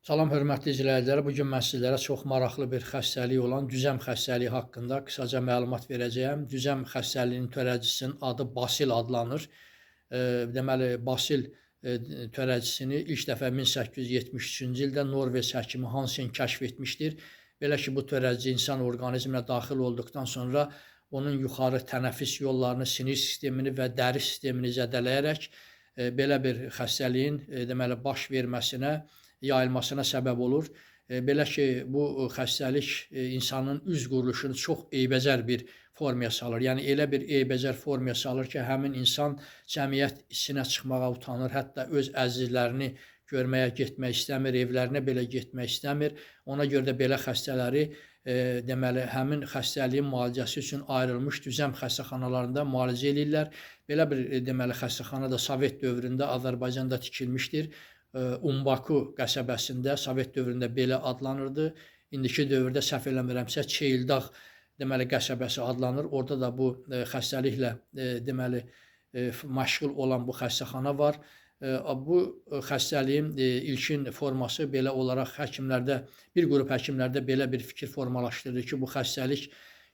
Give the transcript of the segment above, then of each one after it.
Salam, hörmətli izləyicilər. Bu gün mən sizlərə çox maraqlı bir xəstəlik olan düzəm xəstəliyi haqqında qısaca məlumat verəcəyəm. Düzəm xəstəliyinin törədicisinin adı basil adlanır. Deməli, basil törədicisini ilk dəfə 1873-cü ildə Norveç həkimi Hansen kəşf etmişdir. Belə ki, bu törədici insan orqanizminə daxil olduqdan sonra onun yuxarı tənəffüs yollarını, sinir sistemini və dəri sistemini zədələyərək belə bir xəstəliyin deməli baş verməsinə, yayılmasına səbəb olur. Belə ki, bu xəstəlik insanın üz quruluşunu çox eybəcər bir formaya salır. Yəni elə bir eybəcər formaya salır ki, həmin insan cəmiyyət içinə çıxmağa utanır, hətta öz əzizlərini görməyə getmək istəmir, evlərinə belə getmək istəmir. Ona görə də belə xəstələri deməli həmin xəstəliyin müalicəsi üçün ayrılmış düzəm xəstəxanalarında müalicə eləyirlər. Belə bir deməli xəstəxana da Sovet dövründə Azərbaycanda tikilmişdir. Umbaku qəsəbəsində Sovet dövründə belə adlanırdı. İndiki dövrdə səhv eləmirəmsə Çeyildağ deməli qəsəbəsi adlanır. Orada da bu xəstəliklə deməli məşğul olan bu xəstəxana var. Bu xəstəliyin ilkin forması belə olaraq həkimlərdə, bir qrup həkimlərdə belə bir fikir formalaşdırır ki, bu xəstəlik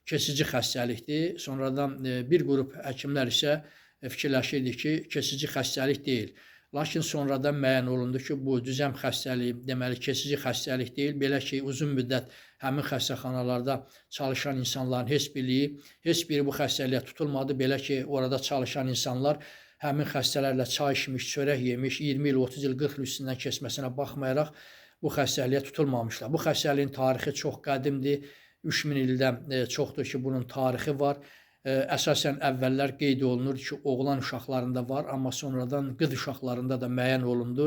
keçici xəstəlikdir. Sonradan bir qrup həkimlər isə fikirləşirdi ki, keçici xəstəlik deyil. Lakin sonradan müəyyən olundu ki, bu düzəm xəstəliyi deməli keçici xəstəlik deyil. Belə ki, uzun müddət həmin xəstəxanalarda çalışan insanların heç biri bu xəstəliyə tutulmadı. Belə ki, orada çalışan insanlar həmin xəstələrlə çay içmiş, çörək yemiş, 20 il, 30 il, 40 il üstündən keçməsinə baxmayaraq bu xəstəliyə tutulmamışlar. Bu xəstəliyin tarixi çox qədimdir. 3000 ildən çoxdur ki, bunun tarixi var. Əsasən əvvəllər qeyd olunur ki, oğlan uşaqlarında var, amma sonradan qız uşaqlarında da müəyyən olundu.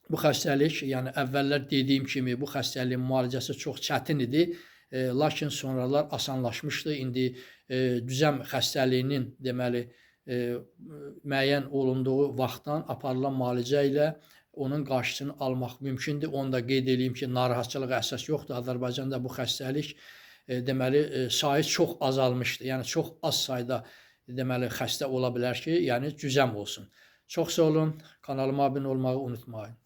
Bu xəstəlik, yəni əvvəllər dediyim kimi bu xəstəliyin müalicəsi çox çətin idi, lakin sonralar asanlaşmışdı. İndi düzəm xəstəliyinin deməli müəyyən olunduğu vaxtdan aparılan müalicə ilə onun qarşısını almaq mümkündür. Onu da qeyd edeyim ki, narahatçılığa əsas yoxdur. Azərbaycanda bu xəstəlik deməli sayı çox azalmışdı. Yəni çox az sayda deməli xəstə ola bilər ki, yəni düzəm olsun. Çox sağ olun. Kanalıma abunə olmağı unutmayın.